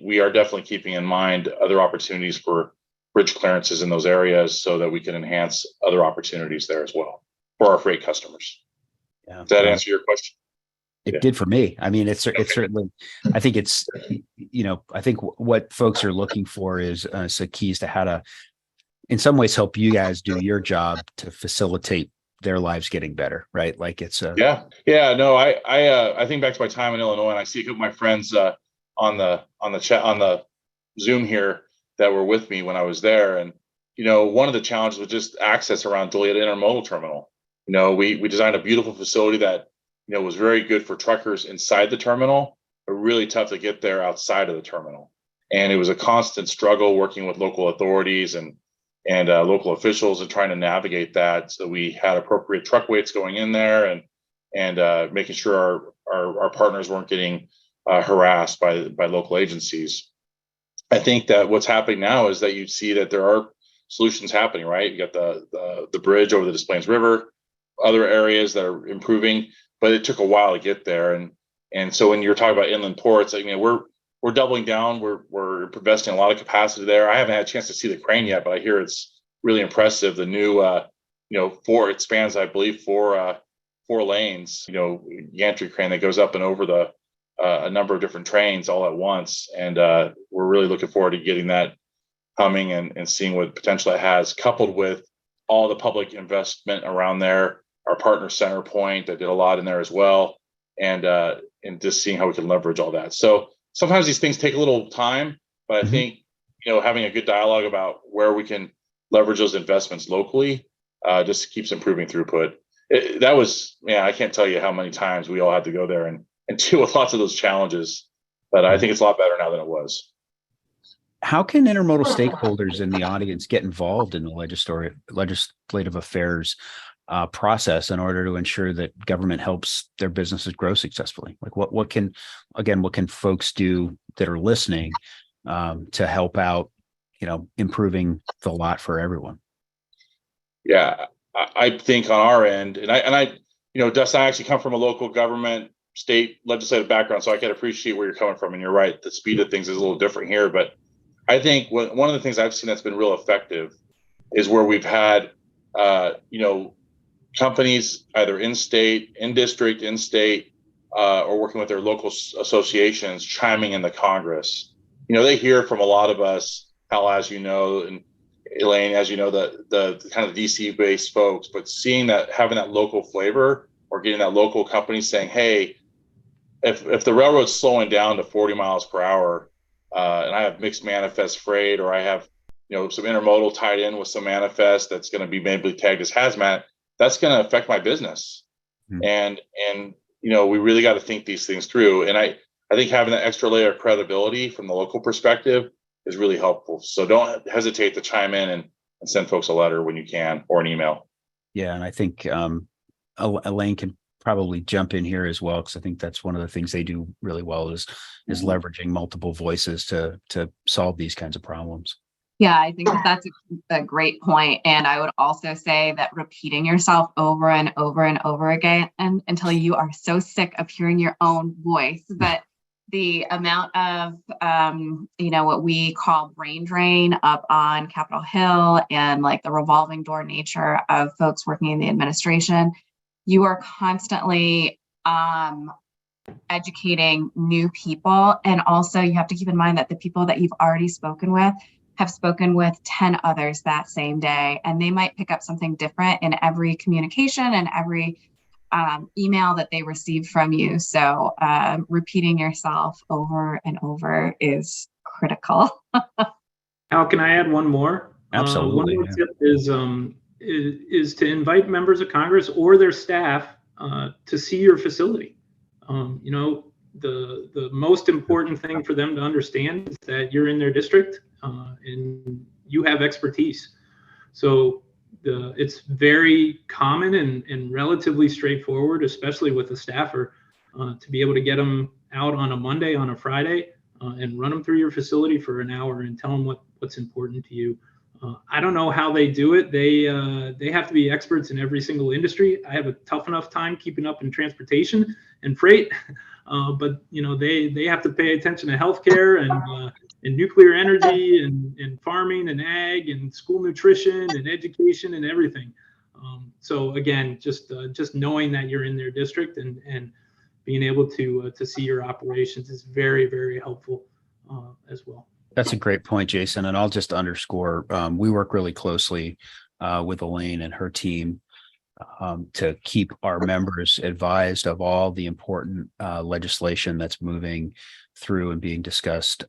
we are definitely keeping in mind other opportunities for bridge clearances in those areas so that we can enhance other opportunities there as well for our freight customers. Yeah. Does that answer your question? It did for me. I mean, it's certainly, I think I think what folks are looking for is some keys to how to, in some ways, help you guys do your job to facilitate their lives getting better, right? Like it's yeah. No, I think back to my time in Illinois, and I see a couple of my friends on the chat on the Zoom here that were with me when I was there, and one of the challenges was just access around Joliet Intermodal Terminal. We designed a beautiful facility that was very good for truckers inside the terminal, but really tough to get there outside of the terminal. And it was a constant struggle working with local authorities and local officials and trying to navigate that. So we had appropriate truck weights going in there and making sure our partners weren't getting harassed by local agencies. I think that what's happening now is that you see that there are solutions happening, right? You got the bridge over the Des Plaines River, other areas that are improving, but it took a while to get there. And so when you're talking about inland ports, I mean, we're doubling down. We're investing a lot of capacity there. I haven't had a chance to see the crane yet, but I hear it's really impressive. The new, it spans, I believe, four lanes, gantry crane that goes up and over a number of different trains all at once. And we're really looking forward to getting that coming and seeing what potential it has, coupled with all the public investment around there. Our partner CenterPoint that did a lot in there as well, and just seeing how we can leverage all that. So sometimes these things take a little time, but I think having a good dialogue about where we can leverage those investments locally just keeps improving throughput. I can't tell you how many times we all had to go there and deal with lots of those challenges, but I think it's a lot better now than it was. How can intermodal stakeholders in the audience get involved in the legislative affairs process in order to ensure that government helps their businesses grow successfully? Like what can folks do that are listening to help out, improving the lot for everyone? Yeah, I think on our end, and I, Dustin, I actually come from a local government, state legislative background, so I can appreciate where you're coming from. And you're right, the speed of things is a little different here, but I think one of the things I've seen that's been real effective is where we've had, companies either in state, in district, in state, or working with their local associations chiming in the Congress. They hear from a lot of us, Hal, as you know, and Elaine, as you know, the kind of DC based folks, but seeing that, having that local flavor or getting that local company saying, hey, if the railroad's slowing down to 40 miles per hour, and I have mixed manifest freight, or I have, some intermodal tied in with some manifest that's going to be maybe tagged as hazmat, that's going to affect my business. And we really got to think these things through. And I think having that extra layer of credibility from the local perspective is really helpful. So don't hesitate to chime in and send folks a letter when you can, or an email. Yeah. And I think Elaine can probably jump in here as well, because I think that's one of the things they do really well is leveraging multiple voices to solve these kinds of problems. Yeah, I think that's a great point. And I would also say that repeating yourself over and over and over again until you are so sick of hearing your own voice that the amount of, what we call brain drain up on Capitol Hill and like the revolving door nature of folks working in the administration, you are constantly educating new people. And also you have to keep in mind that the people that you've already spoken with have spoken with 10 others that same day, and they might pick up something different in every communication and every email that they receive from you. So repeating yourself over and over is critical. Al, can I add one more? Absolutely. One more tip is to invite members of Congress or their staff to see your facility. The most important thing for them to understand is that you're in their district and you have expertise. So it's very common and relatively straightforward, especially with a staffer, to be able to get them out on a Monday, on a Friday, and run them through your facility for an hour and tell them what's important to you. I don't know how they do it. They have to be experts in every single industry. I have a tough enough time keeping up in transportation and freight, but they have to pay attention to healthcare and nuclear energy and farming and ag and school nutrition and education and everything. So again, just knowing that you're in their district and being able to see your operations is very, very helpful as well. That's a great point, Jason. And I'll just underscore, we work really closely with Elaine and her team to keep our members advised of all the important legislation that's moving through and being discussed,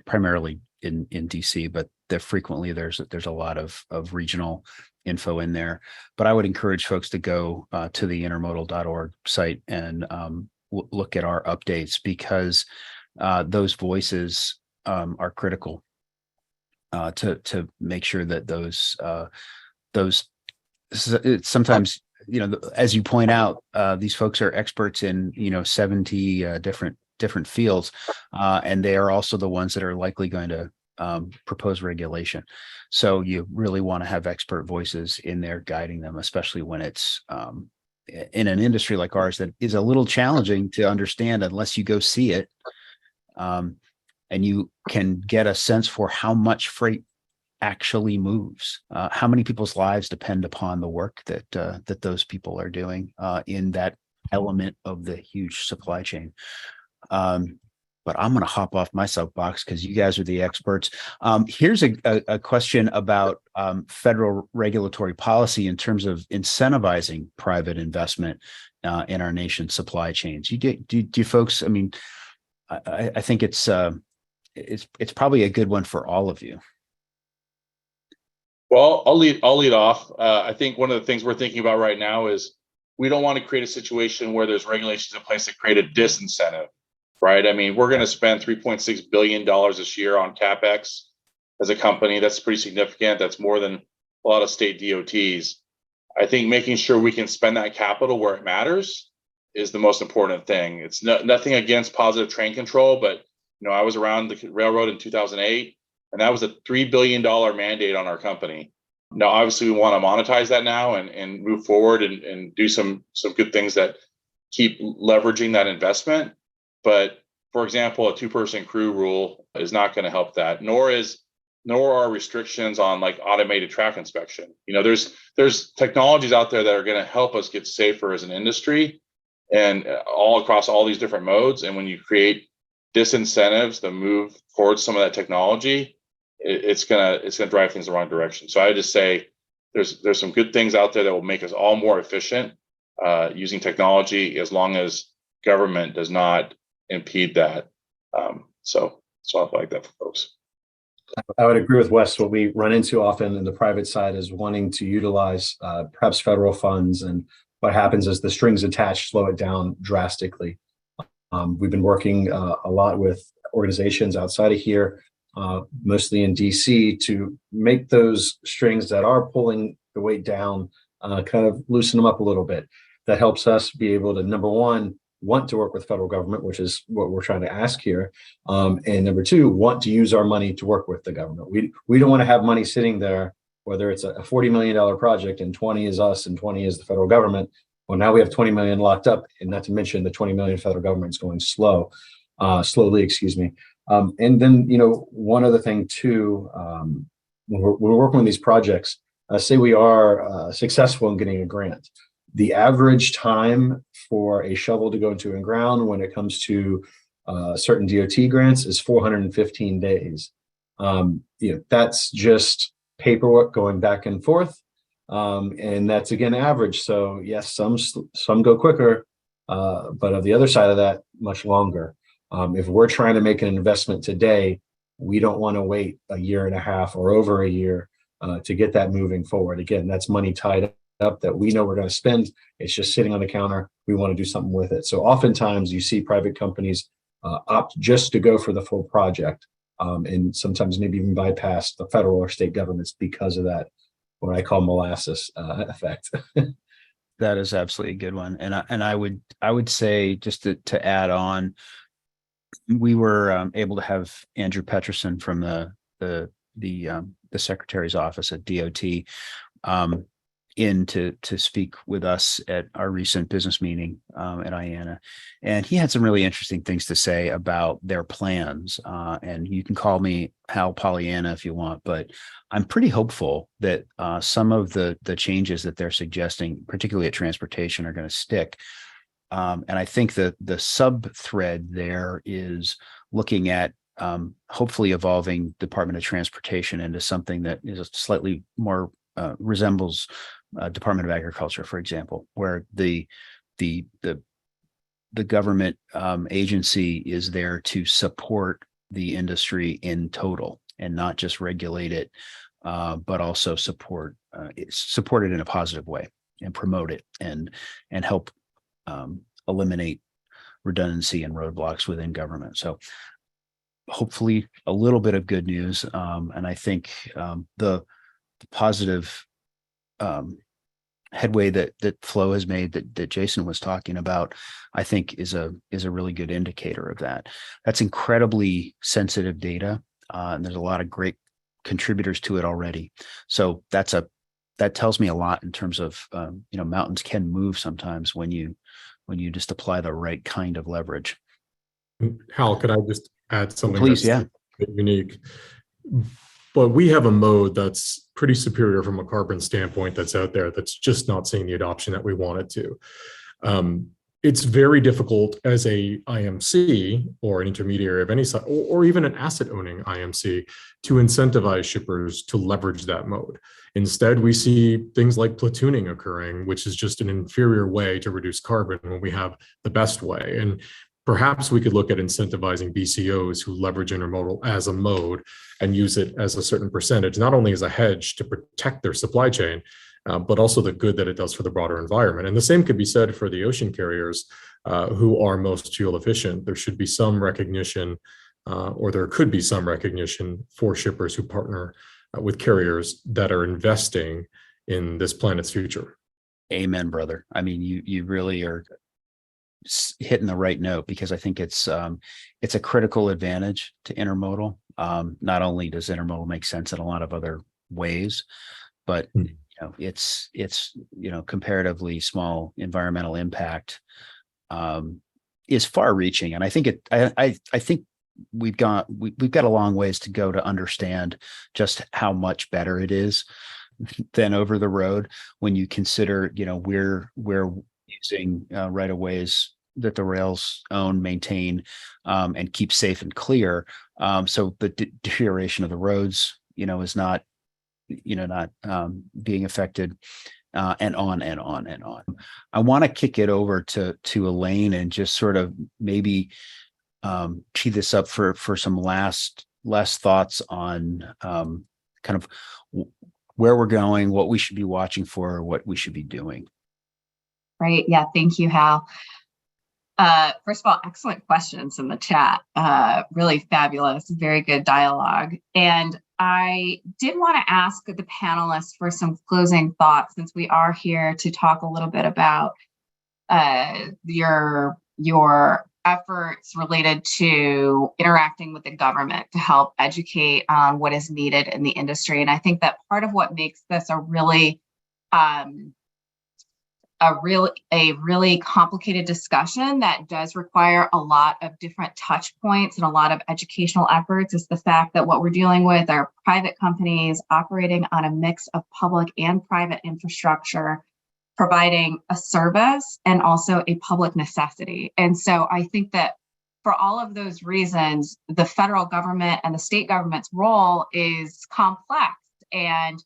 primarily in DC, but frequently there's a lot of regional info in there. But I would encourage folks to go to the intermodal.org site and look at our updates, because those voices are critical to make sure that those sometimes, as you point out, these folks are experts in 70 different fields, and they are also the ones that are likely going to propose regulation. So you really want to have expert voices in there guiding them, especially when it's in an industry like ours that is a little challenging to understand unless you go see it. And you can get a sense for how much freight actually moves, how many people's lives depend upon the work that those people are doing in that element of the huge supply chain. but I'm going to hop off my soapbox because you guys are the experts. Here's a question about federal regulatory policy in terms of incentivizing private investment in our nation's supply chains. Do you folks? I mean, I think it's probably a good one for all of you. Well, I'll lead off. I think one of the things we're thinking about right now is we don't want to create a situation where there's regulations in place that create a disincentive, right? I mean, we're going to spend $3.6 billion this year on CapEx as a company. That's pretty significant. That's more than a lot of state DOTs. I think making sure we can spend that capital where it matters is the most important thing. It's nothing against positive train control, but I was around the railroad in 2008, and that was a $3 billion mandate on our company. Now, obviously, we want to monetize that now and move forward and do some good things that keep leveraging that investment. But for example, a 2-person crew rule is not going to help that, nor are restrictions on like automated track inspection. There's technologies out there that are going to help us get safer as an industry and all across all these different modes. And when you create disincentives to move towards some of that technology, it's gonna drive things the wrong direction. So I just say there's some good things out there that will make us all more efficient using technology, as long as government does not impede that. So I like that for folks. I would agree with Wes. What we run into often in the private side is wanting to utilize perhaps federal funds, and what happens is the strings attached slow it down drastically. We've been working a lot with organizations outside of here, mostly in DC, to make those strings that are pulling the weight down, kind of loosen them up a little bit. That helps us be able to, number one, want to work with federal government, which is what we're trying to ask here. And number two, want to use our money to work with the government. We don't want to have money sitting there, whether it's a $40 million project and 20 is us and 20 is the federal government. Well, now we have 20 million locked up, and not to mention the 20 million federal government is going slowly, excuse me. And then, one other thing too, when we're working on these projects, say we are successful in getting a grant, the average time for a shovel to go into the ground when it comes to certain DOT grants is 415 days. That's just paperwork going back and forth. And that's again average. So yes, some go quicker, but of the other side of that, much longer. If we're trying to make an investment today, we don't want to wait a year and a half or over a year to get that moving forward. Again, that's money tied up that we know we're going to spend. It's just sitting on the counter. We want to do something with it. So oftentimes you see private companies opt just to go for the full project, and sometimes maybe even bypass the federal or state governments because of that, what I call molasses effect. That is absolutely a good one. And I would say, just to add on, we were able to have Andrew Peterson from the Secretary's office at DOT in to speak with us at our recent business meeting at IANA. And he had some really interesting things to say about their plans. And you can call me Hal Pollyanna if you want, but I'm pretty hopeful that some of the changes that they're suggesting, particularly at transportation, are going to stick. And I think that the sub thread there is looking at hopefully evolving Department of Transportation into something that is slightly more resembles Department of Agriculture, for example, where the government agency is there to support the industry in total and not just regulate it, but also support it in a positive way and promote it and help eliminate redundancy and roadblocks within government. So hopefully a little bit of good news. And I think the positive headway that Flo has made that Jason was talking about, I think is a really good indicator of that. That's incredibly sensitive data. And there's a lot of great contributors to it already. So that tells me a lot in terms of, mountains can move sometimes when you just apply the right kind of leverage. Hal, could I just add something? Please, that's a bit unique? But we have a mode that's pretty superior from a carbon standpoint that's out there that's just not seeing the adoption that we want it to. it's very difficult as a IMC or an intermediary of any sort, or even an asset owning IMC, to incentivize shippers to leverage that mode. Instead, we see things like platooning occurring, which is just an inferior way to reduce carbon when we have the best way. And perhaps we could look at incentivizing BCOs who leverage intermodal as a mode and use it as a certain percentage, not only as a hedge to protect their supply chain, but also the good that it does for the broader environment. And the same could be said for the ocean carriers who are most fuel efficient. There should be some recognition, or there could be some recognition for shippers who partner with carriers that are investing in this planet's future. Amen, brother. I mean, you really are hitting the right note, because I think it's a critical advantage to intermodal. Not only does intermodal make sense in a lot of other ways, but it's comparatively small environmental impact is far reaching. And I think I think we've got a long ways to go to understand just how much better it is than over the road, when you consider, we're using right of ways that the rails own, maintain, and keep safe and clear. So the deterioration of the roads, is not being affected, and on and on and on. I want to kick it over to Elaine and just sort of maybe tee this up for some last thoughts on kind of where we're going, what we should be watching for, what we should be doing. Right. Yeah. Thank you, Hal. First of all, excellent questions in the chat. Really fabulous, very good dialogue. And I did want to ask the panelists for some closing thoughts, since we are here to talk a little bit about your efforts related to interacting with the government to help educate on what is needed in the industry. And I think that part of what makes this a really complicated discussion that does require a lot of different touch points and a lot of educational efforts is the fact that what we're dealing with are private companies operating on a mix of public and private infrastructure, providing a service and also a public necessity. And so I think that for all of those reasons, the federal government and the state government's role is complex. And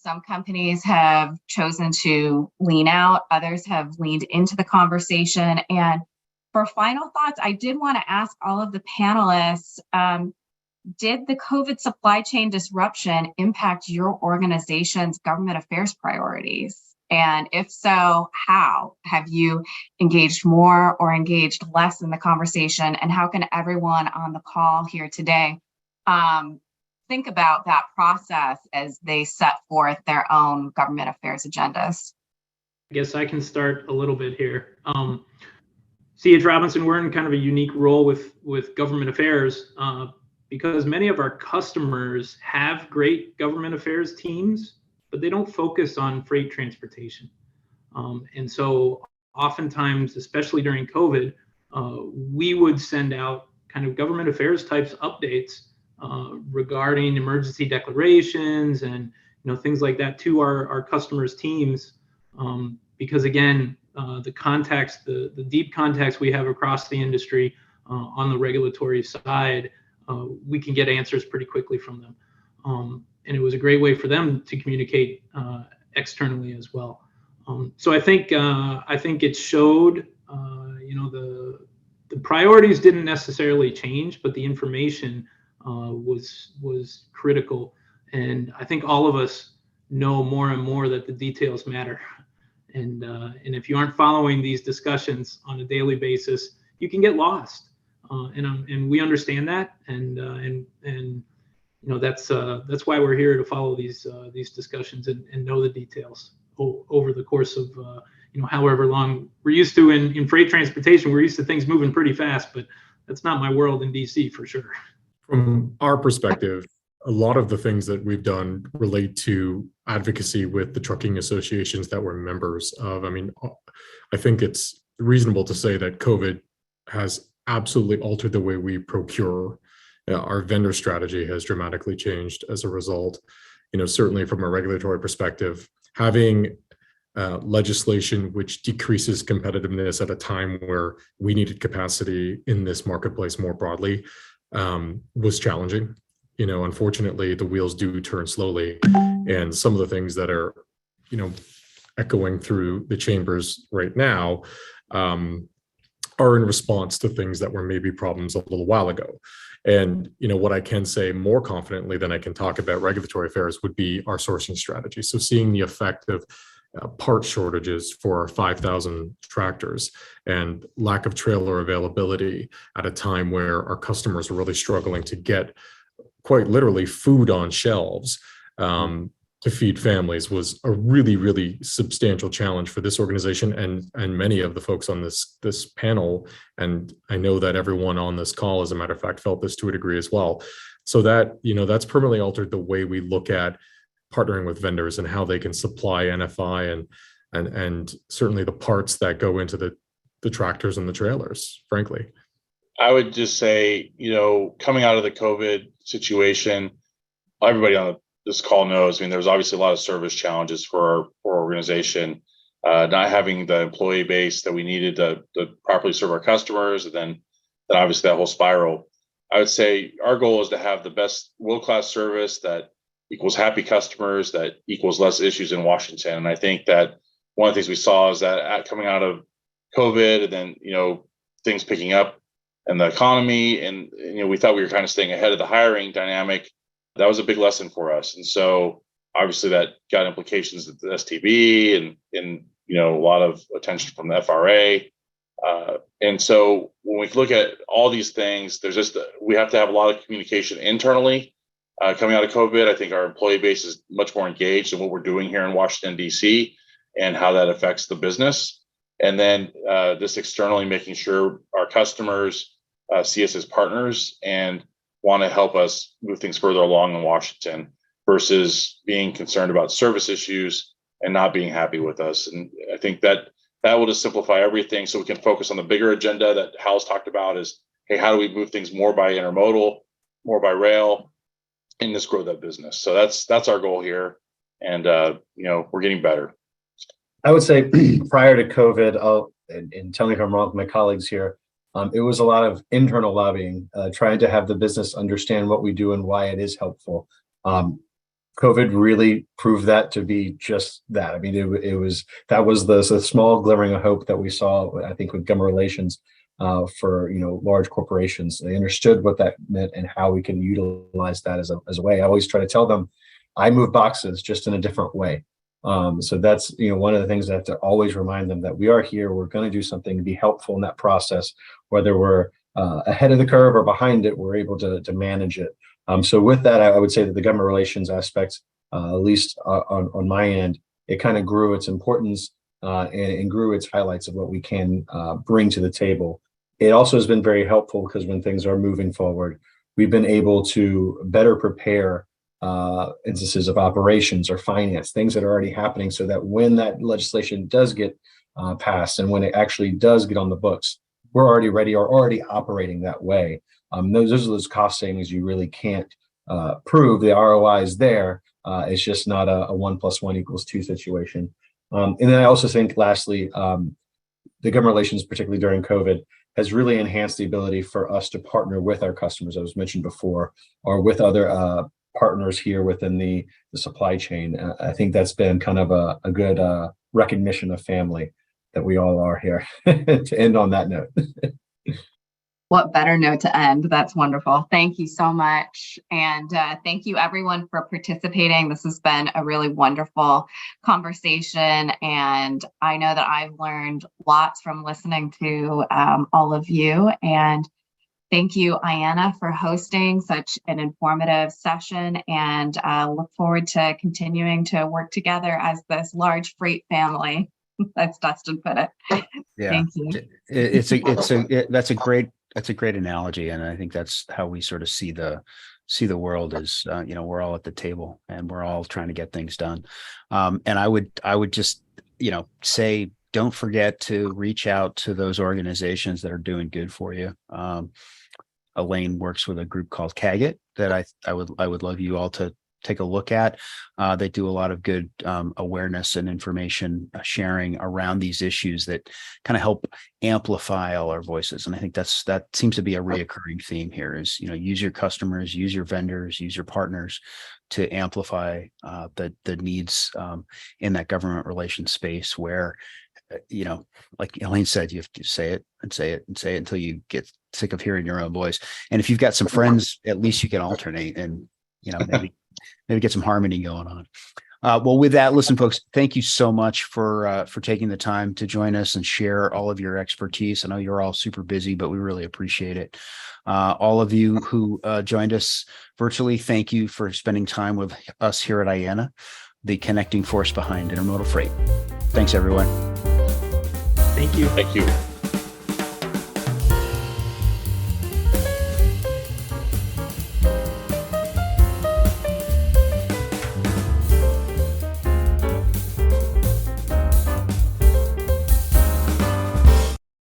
some companies have chosen to lean out, others have leaned into the conversation. And for final thoughts, I did want to ask all of the panelists, did the COVID supply chain disruption impact your organization's government affairs priorities? And if so, how? Have you engaged more or engaged less in the conversation? And how can everyone on the call here today think about that process as they set forth their own government affairs agendas? I guess I can start a little bit here. C.H. Robinson, we're in kind of a unique role with government affairs because many of our customers have great government affairs teams, but they don't focus on freight transportation. And so oftentimes, especially during COVID, we would send out kind of government affairs types updates regarding emergency declarations and things like that to our customers' teams, because again, the contacts, the deep contacts we have across the industry on the regulatory side, we can get answers pretty quickly from them. And it was a great way for them to communicate externally as well. So I think it showed, the priorities didn't necessarily change, but the information was critical. And I think all of us know more and more that the details matter. And if you aren't following these discussions on a daily basis, you can get lost. And we understand that. And that's why we're here, to follow these discussions and know the details over the course of however long. We're used to in freight transportation, we're used to things moving pretty fast, but that's not my world in DC for sure. From our perspective, a lot of the things that we've done relate to advocacy with the trucking associations that we're members of. I mean, I think it's reasonable to say that COVID has absolutely altered the way we procure. Our vendor strategy has dramatically changed as a result. Certainly from a regulatory perspective, having legislation which decreases competitiveness at a time where we needed capacity in this marketplace more broadly was challenging. Unfortunately, the wheels do turn slowly, and some of the things that are, echoing through the chambers right now are in response to things that were maybe problems a little while ago. And what I can say more confidently than I can talk about regulatory affairs would be our sourcing strategy. So seeing the effect of part shortages for our 5,000 tractors and lack of trailer availability at a time where our customers are really struggling to get quite literally food on shelves to feed families was a really, really substantial challenge for this organization and many of the folks on this panel. And I know that everyone on this call, as a matter of fact, felt this to a degree as well. So that, that's permanently altered the way we look at partnering with vendors and how they can supply NFI and certainly the parts that go into the tractors and the trailers, frankly. I would just say, coming out of the COVID situation, everybody on this call knows, there's obviously a lot of service challenges for our organization, not having the employee base that we needed to properly serve our customers, and then obviously that whole spiral. I would say our goal is to have the best world-class service that equals happy customers, that equals less issues in Washington. And I think that one of the things we saw is that coming out of COVID and then, things picking up in the economy, and, we thought we were kind of staying ahead of the hiring dynamic. That was a big lesson for us. And so obviously that got implications at the STB and a lot of attention from the FRA. And so when we look at all these things, we have to have a lot of communication internally. Coming out of COVID, I think our employee base is much more engaged in what we're doing here in Washington, D.C. and how that affects the business. And then just externally making sure our customers see us as partners and want to help us move things further along in Washington versus being concerned about service issues and not being happy with us. And I think that will just simplify everything so we can focus on the bigger agenda that Hal's talked about is, hey, how do we move things more by intermodal, more by rail, and just grow that business. So that's our goal here. And, we're getting better. I would say prior to COVID, and tell me if I'm wrong with my colleagues here, it was a lot of internal lobbying, trying to have the business understand what we do and why it is helpful. COVID really proved that to be just that. That was the small glimmering of hope that we saw, I think, with government relations for large corporations. They understood what that meant and how we can utilize that as a way. I always try to tell them, I move boxes just in a different way. So that's one of the things I have to always remind them that we are here. We're going to do something to be helpful in that process, whether we're ahead of the curve or behind it. We're able to manage it. So with that, I would say that the government relations aspect, at least on my end, it kind of grew its importance and grew its highlights of what we can bring to the table. It also has been very helpful because when things are moving forward, we've been able to better prepare instances of operations or finance, things that are already happening, so that when that legislation does get passed and when it actually does get on the books, we're already ready or already operating that way. Those are those cost savings you really can't prove. The ROI is there. It's just not a 1 + 1 = 2 situation. And then I also think, lastly, the government relations, particularly during COVID, has really enhanced the ability for us to partner with our customers, as was mentioned before, or with other partners here within the supply chain. I think that's been kind of a good recognition of family that we all are here. To end on that note. What better note to end? That's wonderful. Thank you so much. And thank you everyone for participating. This has been a really wonderful conversation. And I know that I've learned lots from listening to all of you. And thank you, Ayanna, for hosting such an informative session, and look forward to continuing to work together as this large freight family, as Dustin put it. Yeah, thank you. That's a great analogy, and I think that's how we sort of see the world as we're all at the table and we're all trying to get things done. And I would just say, don't forget to reach out to those organizations that are doing good for you. Elaine works with a group called CAGIT that I would love you all to take a look at. They do a lot of good awareness and information sharing around these issues that kind of help amplify all our voices. And I think that seems to be a reoccurring theme here is, use your customers, use your vendors, use your partners to amplify the needs in that government relations space where, like Elaine said, you have to say it and say it and say it until you get sick of hearing your own voice. And if you've got some friends, at least you can alternate and, maybe get some harmony going on. Well, with that, listen, folks, thank you so much for taking the time to join us and share all of your expertise. I know you're all super busy, but we really appreciate it. All of you who joined us virtually, thank you for spending time with us here at IANA, the connecting force behind intermodal freight. Thanks, everyone. Thank you. Thank you.